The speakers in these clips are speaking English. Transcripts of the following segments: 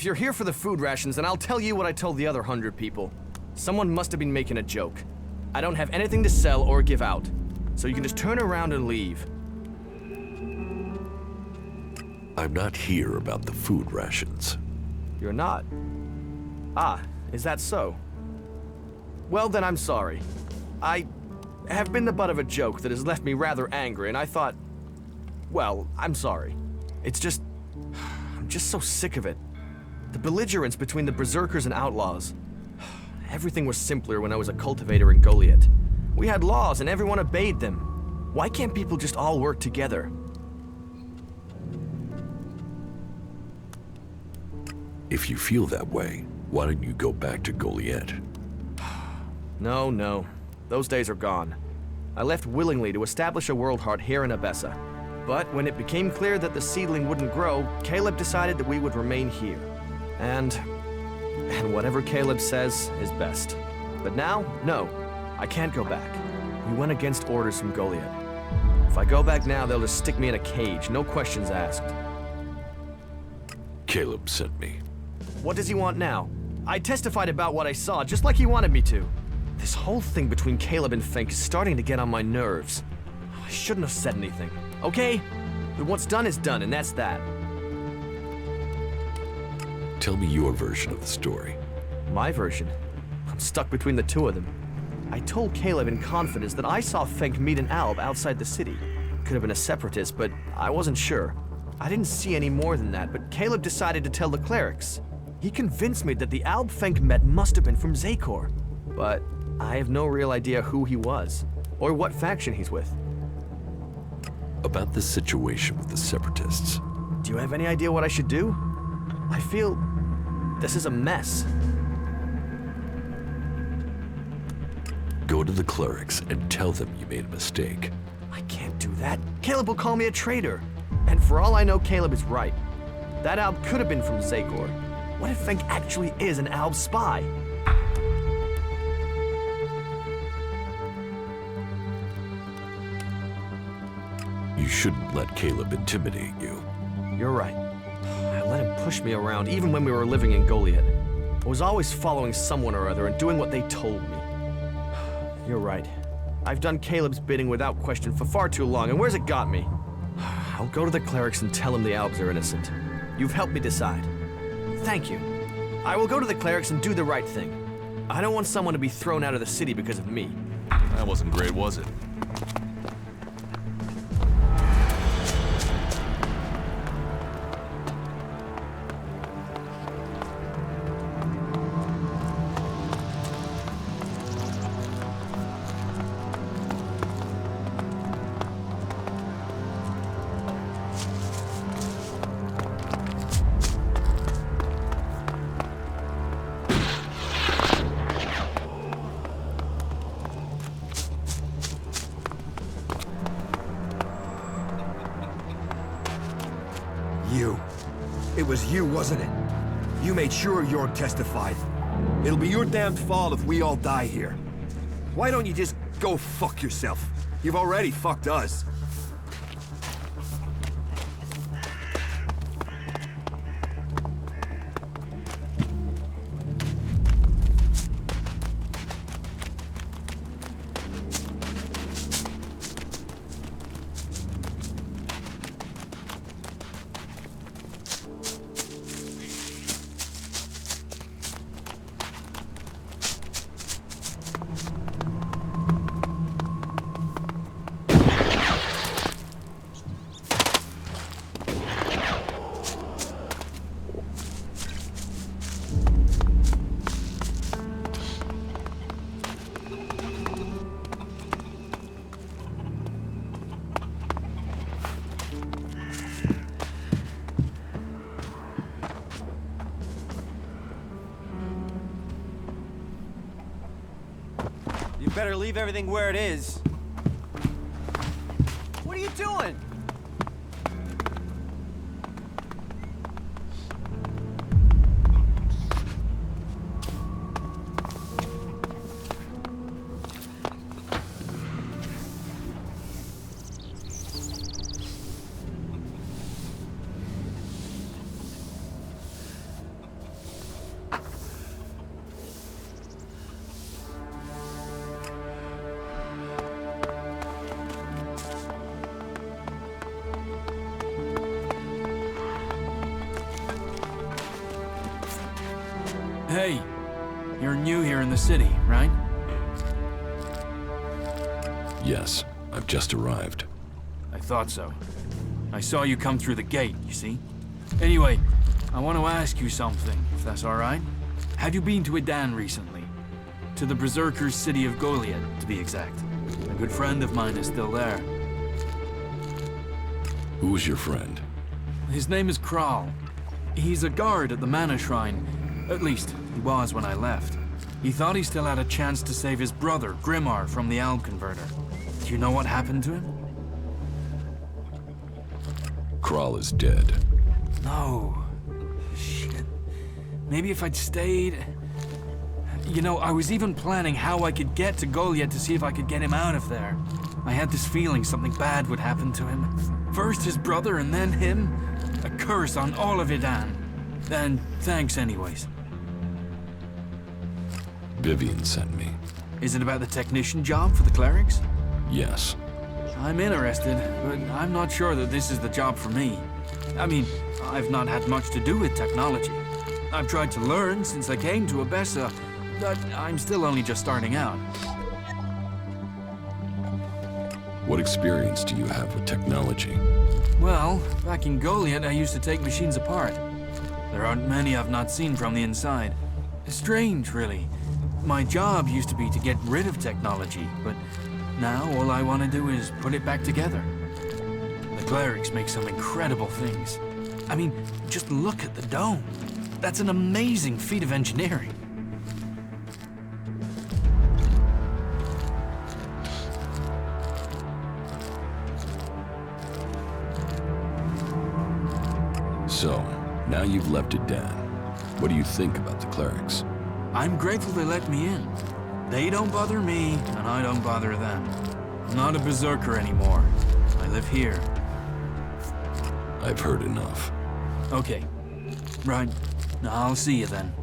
If you're here for the food rations, then I'll tell you what I told the other 100 people. Someone must have been making a joke. I don't have anything to sell or give out, so you can just turn around and leave. I'm not here about the food rations. You're not? Ah, is that so? Well then, I'm sorry. I have been the butt of a joke that has left me rather angry, and I thought... Well, I'm sorry. It's just... I'm just so sick of it. The belligerence between the berserkers and outlaws. Everything was simpler when I was a cultivator in Goliath. We had laws and everyone obeyed them. Why can't people just all work together? If you feel that way, why don't you go back to Goliath? No. Those days are gone. I left willingly to establish a world heart here in Abessa. But when it became clear that the seedling wouldn't grow, Caleb decided that we would remain here. And whatever Caleb says is best. But now, no, I can't go back. We went against orders from Goliath. If I go back now, they'll just stick me in a cage, no questions asked. Caleb sent me. What does he want now? I testified about what I saw, just like he wanted me to. This whole thing between Caleb and Fink is starting to get on my nerves. I shouldn't have said anything, okay? But what's done is done, and that's that. Tell me your version of the story. My version? I'm stuck between the two of them. I told Caleb in confidence that I saw Fink meet an Alb outside the city. Could have been a separatist, but I wasn't sure. I didn't see any more than that, but Caleb decided to tell the clerics. He convinced me that the Alb Fink met must have been from Zakor. But I have no real idea who he was, or what faction he's with. About the situation with the separatists. Do you have any idea what I should do? I feel this is a mess. Go to the clerics and tell them you made a mistake. I can't do that. Caleb will call me a traitor. And for all I know, Caleb is right. That Alb could have been from Zakor. What if Fink actually is an Alb spy? You shouldn't let Caleb intimidate you. You're right. I let him push me around even when we were living in Goliath. I was always following someone or other and doing what they told me. You're right. I've done Caleb's bidding without question for far too long, and where's it got me? I'll go to the clerics and tell them the Albs are innocent. You've helped me decide. Thank you. I will go to the clerics and do the right thing. I don't want someone to be thrown out of the city because of me. That wasn't great, was it? You. It was you, wasn't it? You made sure York testified. It'll be your damned fault if we all die here. Why don't you just go fuck yourself? You've already fucked us. You better leave everything where it is. What are you doing? Hey, you're new here in the city, right? Yes, I've just arrived. I thought so. I saw you come through the gate, you see? Anyway, I want to ask you something, if that's alright. Have you been to Edan recently? To the Berserker's city of Goliad, to be exact. A good friend of mine is still there. Who's your friend? His name is Kral. He's a guard at the Mana Shrine. At least, he was when I left. He thought he still had a chance to save his brother, Grimar, from the Alb Converter. Do you know what happened to him? Kral is dead. No. Shit. Maybe if I'd stayed... You know, I was even planning how I could get to Goliad to see if I could get him out of there. I had this feeling something bad would happen to him. First his brother and then him. A curse on all of Edan. And thanks anyways. Vivian sent me. Is it about the technician job for the clerics? Yes. I'm interested, but I'm not sure that this is the job for me. I mean, I've not had much to do with technology. I've tried to learn since I came to Abessa, but I'm still only just starting out. What experience do you have with technology? Well, back in Goliad, I used to take machines apart. There aren't many I've not seen from the inside. Strange, really. My job used to be to get rid of technology, but now all I want to do is put it back together. The clerics make some incredible things. I mean, just look at the dome. That's an amazing feat of engineering. So, now you've left Edan. What do you think about the clerics? I'm grateful they let me in. They don't bother me, and I don't bother them. I'm not a berserker anymore. I live here. I've heard enough. Okay. Right. I'll see you then.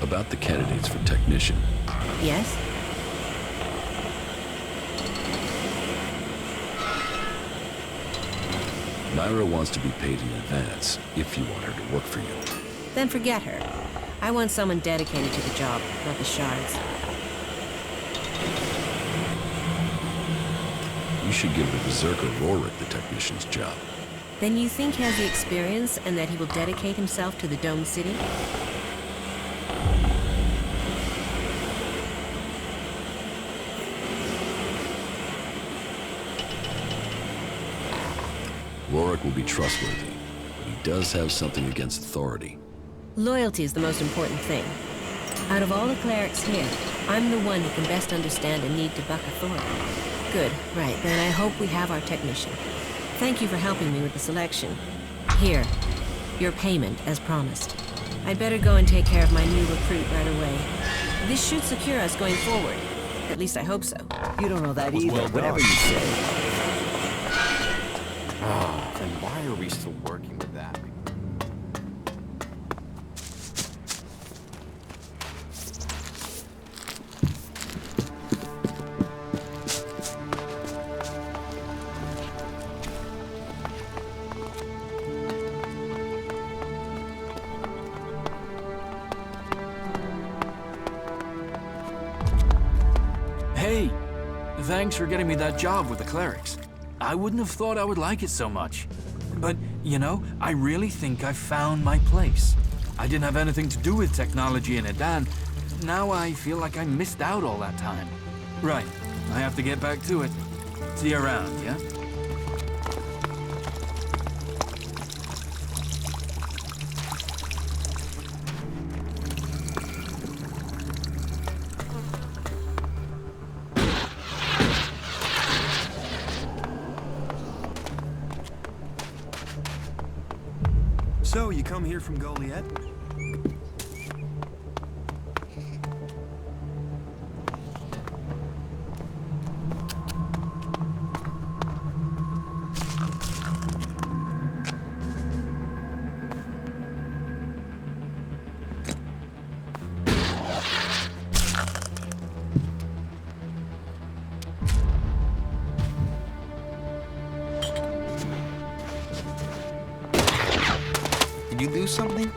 About the candidates for technician. Yes? Myra wants to be paid in advance if you want her to work for you. Then forget her. I want someone dedicated to the job, not the shards. You should give the Berserker Rorik the technician's job. Then you think he has the experience and that he will dedicate himself to the Dome City? Rorik will be trustworthy, but he does have something against authority. Loyalty is the most important thing. Out of all the clerics here, I'm the one who can best understand a need to buck authority. Good, right, then I hope we have our technician. Thank you for helping me with the selection. Here, your payment, as promised. I'd better go and take care of my new recruit right away. This should secure us going forward. At least I hope so. You don't know that was either, well whatever done. you say. Then why are we still working with that? Hey! Thanks for getting me that job with the clerics. I wouldn't have thought I would like it so much. But, you know, I really think I've found my place. I didn't have anything to do with technology in Edan. Now I feel like I missed out all that time. Right, I have to get back to it. See you around, yeah? So, you come here from Goliad? you lose something?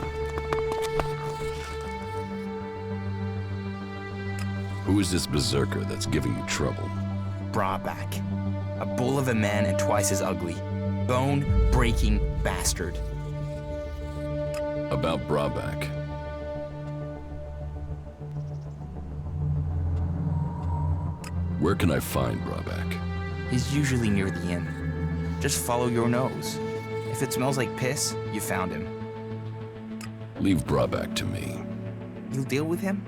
Who is this berserker that's giving you trouble? Brawback. A bull of a man and twice as ugly. Bone-breaking bastard. About Brawback. Where can I find Brawback? He's usually near the inn. Just follow your nose. If it smells like piss, you found him. Leave Brawback to me. You'll deal with him?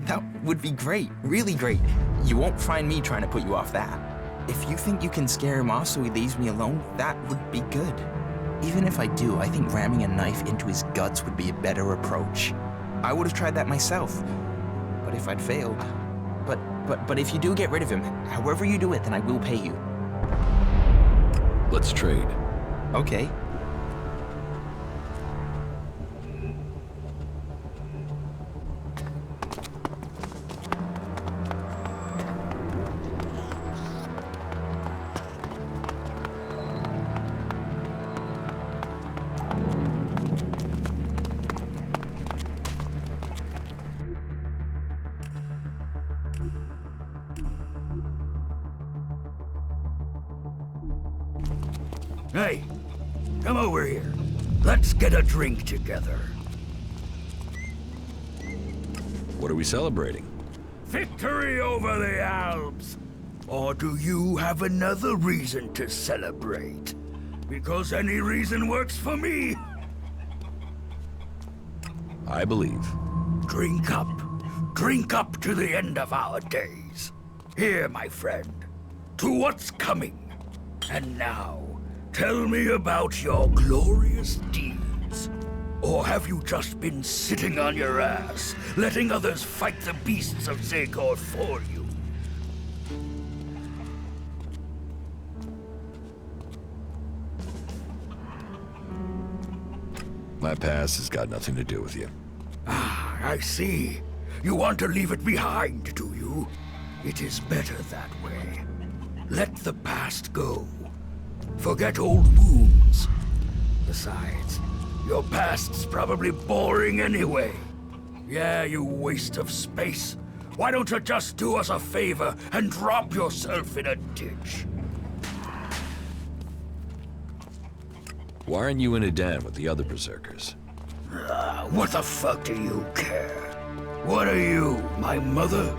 That would be great, really great. You won't find me trying to put you off that. If you think you can scare him off so he leaves me alone, that would be good. Even if I do, I think ramming a knife into his guts would be a better approach. I would have tried that myself, but if I'd failed. But if you do get rid of him, however you do it, then I will pay you. Let's trade. Okay. Hey, come over here. Let's get a drink together. What are we celebrating? Victory over the Alps! Or do you have another reason to celebrate? Because any reason works for me. I believe. Drink up. Drink up to the end of our days. Here, my friend, to what's coming. And now, tell me about your glorious deeds. Or have you just been sitting on your ass, letting others fight the beasts of Zagor for you? My past has got nothing to do with you. Ah, I see. You want to leave it behind, do you? It is better that way. Let the past go. Forget old wounds. Besides, your past's probably boring anyway. Yeah, you waste of space. Why don't you just do us a favor and drop yourself in a ditch? Why aren't you in a den with the other berserkers? What the fuck do you care? What are you, my mother?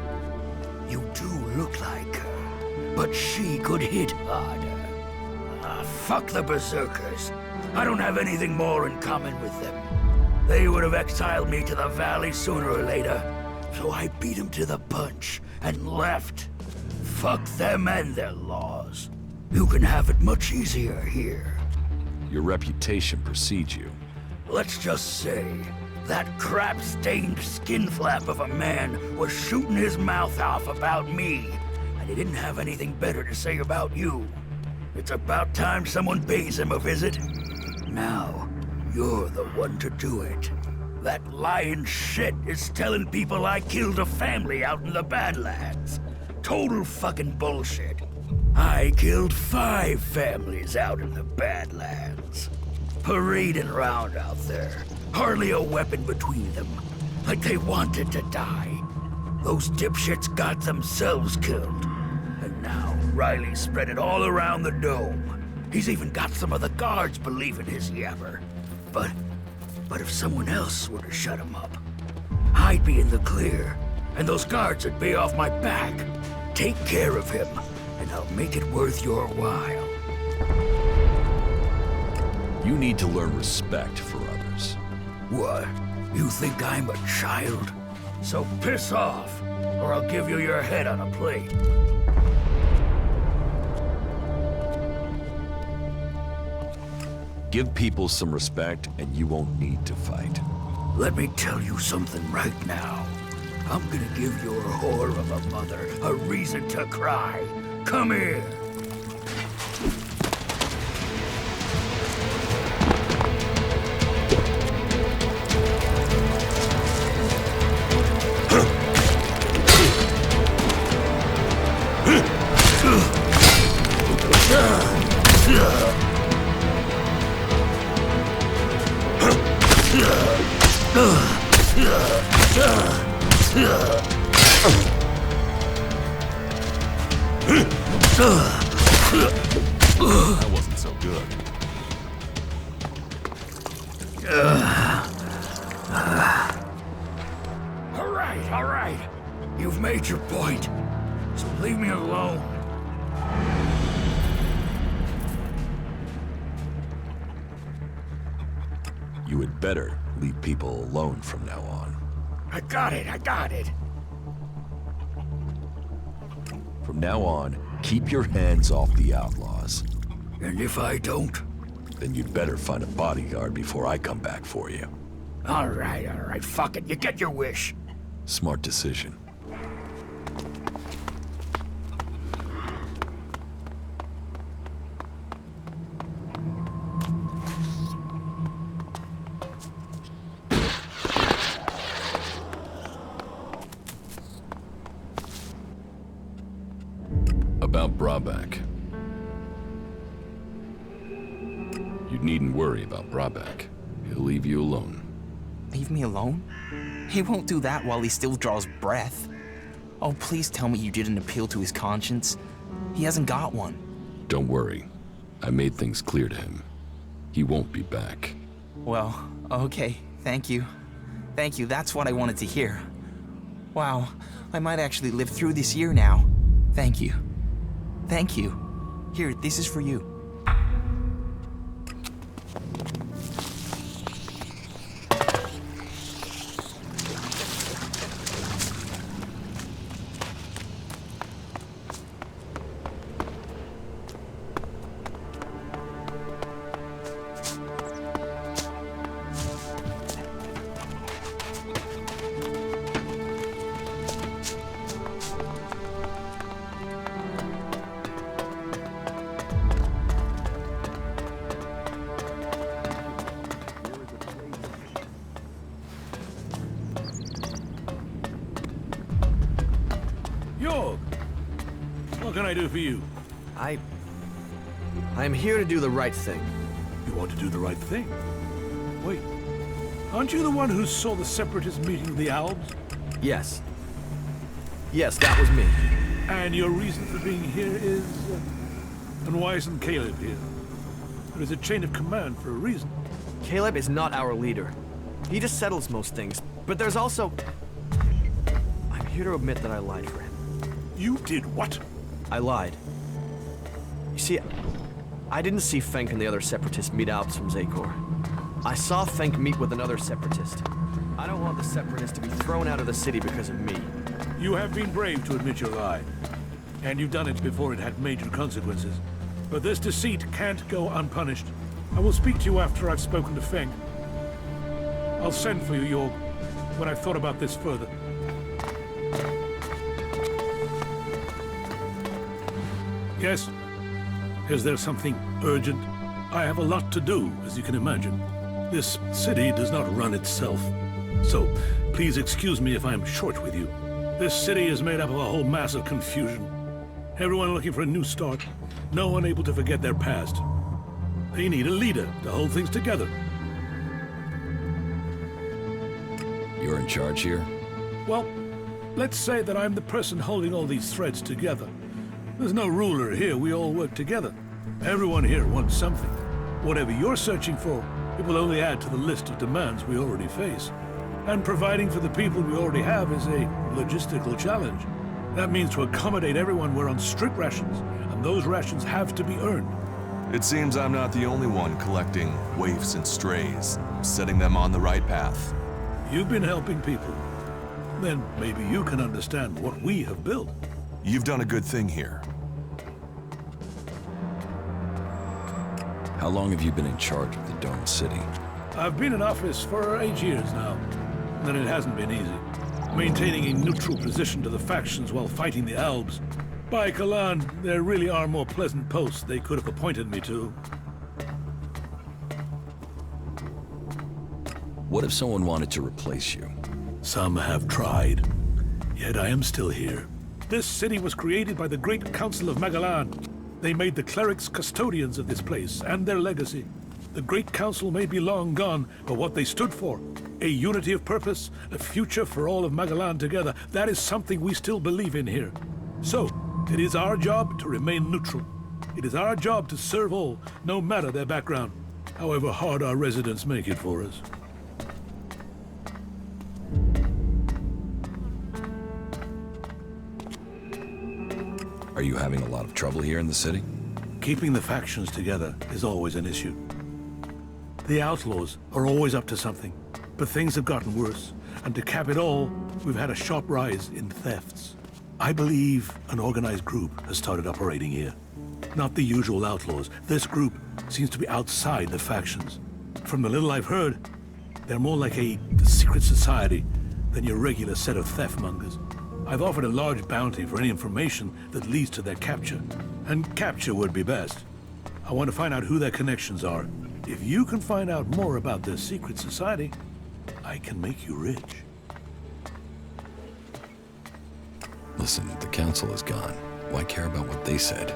You do look like her, but she could hit harder. Fuck the berserkers. I don't have anything more in common with them. They would have exiled me to the valley sooner or later, so I beat them to the punch and left. Fuck them and their laws. You can have it much easier here. Your reputation precedes you. Let's just say, that crap-stained skinflap of a man was shooting his mouth off about me, and he didn't have anything better to say about you. It's about time someone pays him a visit. Now, you're the one to do it. That lying shit is telling people I killed a family out in the Badlands. Total fucking bullshit. I killed 5 families out in the Badlands. Parading around out there, hardly a weapon between them, like they wanted to die. Those dipshits got themselves killed. And now Riley spread it all around the dome. He's even got some of the guards believing his yabber. But if someone else were to shut him up, I'd be in the clear, and those guards would be off my back. Take care of him, and I'll make it worth your while. You need to learn respect for others. What? You think I'm a child? So piss off, or I'll give you your head on a plate. Give people some respect, and you won't need to fight. Let me tell you something right now. I'm gonna give your whore of a mother a reason to cry. Come here. That wasn't so good. All right. You've made your point. So leave me alone. You had better leave people alone from now on. I got it. From now on, keep your hands off the outlaws. And if I don't? Then you'd better find a bodyguard before I come back for you. All right. Fuck it. You get your wish. Smart decision. About Brabeck. You needn't worry about Brabeck. He'll leave you alone. Leave me alone? He won't do that while he still draws breath. Oh, please tell me you didn't appeal to his conscience. He hasn't got one. Don't worry. I made things clear to him. He won't be back. Well, okay. Thank you. Thank you, that's what I wanted to hear. Wow, I might actually live through this year now. Thank you. Thank you. Here, this is for you. York, what can I do for you? I'm here to do the right thing. You want to do the right thing? Wait, aren't you the one who saw the Separatist meeting of the Alps? Yes. Yes, that was me. And your reason for being here is... and why isn't Caleb here? There is a chain of command for a reason. Caleb is not our leader. He just settles most things. But there's also... I'm here to admit that I lied for him. You did what? I lied. You see, I didn't see Fenk and the other Separatists meet Alps from Zakor. I saw Fenk meet with another Separatist. I don't want the Separatists to be thrown out of the city because of me. You have been brave to admit your lie. And you've done it before it had major consequences. But this deceit can't go unpunished. I will speak to you after I've spoken to Fenk. I'll send for you, York, when I've thought about this further. Yes? Is there something urgent? I have a lot to do, as you can imagine. This city does not run itself. So, please excuse me if I'm short with you. This city is made up of a whole mass of confusion. Everyone looking for a new start. No one able to forget their past. They need a leader to hold things together. You're in charge here? Well, let's say that I'm the person holding all these threads together. There's no ruler here, we all work together. Everyone here wants something. Whatever you're searching for, it will only add to the list of demands we already face. And providing for the people we already have is a logistical challenge. That means to accommodate everyone we're on strict rations, and those rations have to be earned. It seems I'm not the only one collecting waifs and strays, setting them on the right path. You've been helping people. Then maybe you can understand what we have built. You've done a good thing here. How long have you been in charge of the Dome City? I've been in office for 8 years now, and it hasn't been easy. Maintaining a neutral position to the factions while fighting the Alps. By Kalan, there really are more pleasant posts they could have appointed me to. What if someone wanted to replace you? Some have tried, yet I am still here. This city was created by the Great Council of Magalan. They made the clerics custodians of this place and their legacy. The Great Council may be long gone, but what they stood for, a unity of purpose, a future for all of Magalan together, that is something we still believe in here. So, it is our job to remain neutral. It is our job to serve all, no matter their background, however hard our residents make it for us. Are you having a lot of trouble here in the city? Keeping the factions together is always an issue. The outlaws are always up to something, but things have gotten worse, and to cap it all, we've had a sharp rise in thefts. I believe an organized group has started operating here. Not the usual outlaws. This group seems to be outside the factions. From the little I've heard, they're more like a secret society than your regular set of theft mongers. I've offered a large bounty for any information that leads to their capture. And capture would be best. I want to find out who their connections are. If you can find out more about their secret society, I can make you rich. Listen, the council is gone. Why care about what they said?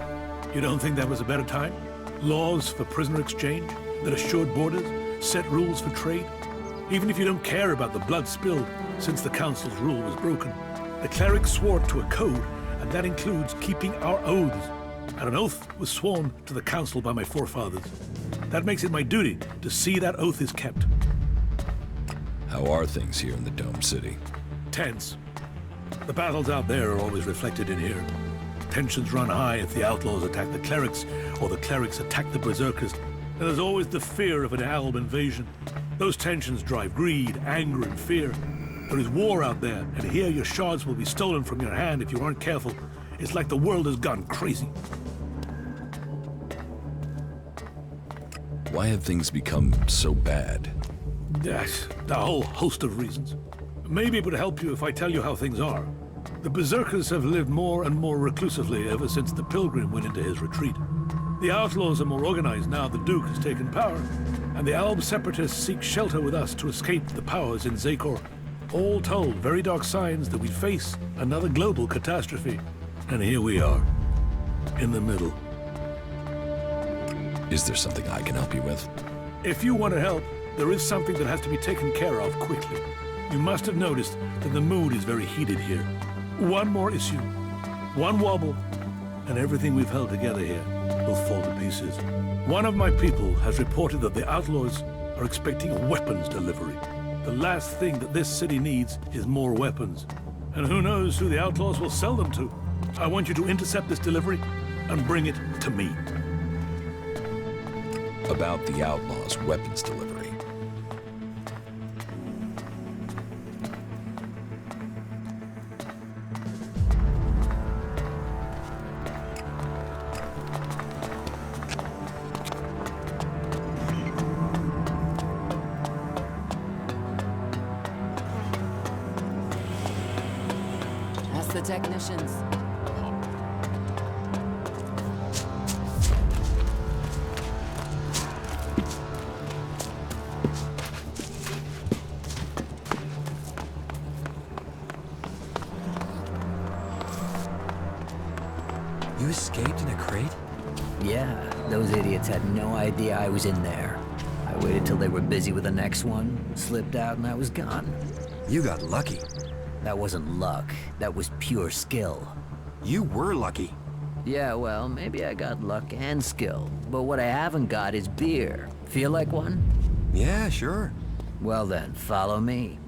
You don't think that was a better time? Laws for prisoner exchange that assured borders, set rules for trade? Even if you don't care about the blood spilled since the council's rule was broken, the clerics swore to a code, and that includes keeping our oaths. And an oath was sworn to the council by my forefathers. That makes it my duty to see that oath is kept. How are things here in the Dome City? Tense. The battles out there are always reflected in here. Tensions run high if the outlaws attack the clerics, or the clerics attack the berserkers. And there's always the fear of an alb invasion. Those tensions drive greed, anger, and fear. There is war out there, and here your shards will be stolen from your hand if you aren't careful. It's like the world has gone crazy. Why have things become so bad? Yes, a whole host of reasons. Maybe it would help you if I tell you how things are. The berserkers have lived more and more reclusively ever since the pilgrim went into his retreat. The outlaws are more organized now the Duke has taken power, and the Alb separatists seek shelter with us to escape the powers in Zakor. All told, very dark signs that we face another global catastrophe. And here we are, in the middle. Is there something I can help you with? If you want to help, there is something that has to be taken care of quickly. You must have noticed that the mood is very heated here. One more issue, one wobble, and everything we've held together here will fall to pieces. One of my people has reported that the outlaws are expecting a weapons delivery. The last thing that this city needs is more weapons. And who knows who the outlaws will sell them to. I want you to intercept this delivery and bring it to me. About the outlaws' weapons delivery. Ask the technicians. You escaped in a crate? Yeah, those idiots had no idea I was in there. I waited till they were busy with the next one, slipped out, and I was gone. You got lucky. That wasn't luck. That was pure skill. You were lucky. Yeah, well, maybe I got luck and skill. But what I haven't got is beer. Feel like one? Yeah, sure. Well then, follow me.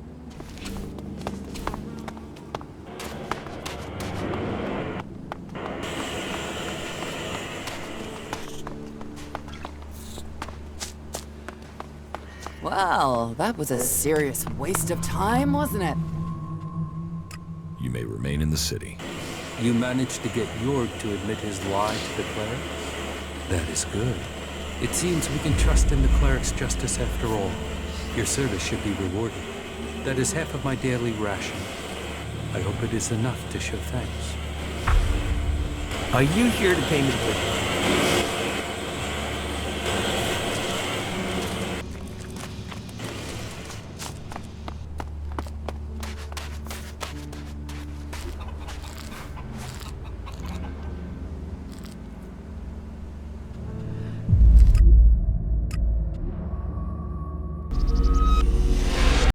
Well, that was a serious waste of time, wasn't it? You may remain in the city. You managed to get Jorg to admit his lie to the clerics? That is good. It seems we can trust in the cleric's justice after all. Your service should be rewarded. That is half of my daily ration. I hope it is enough to show thanks. Are you here to pay me the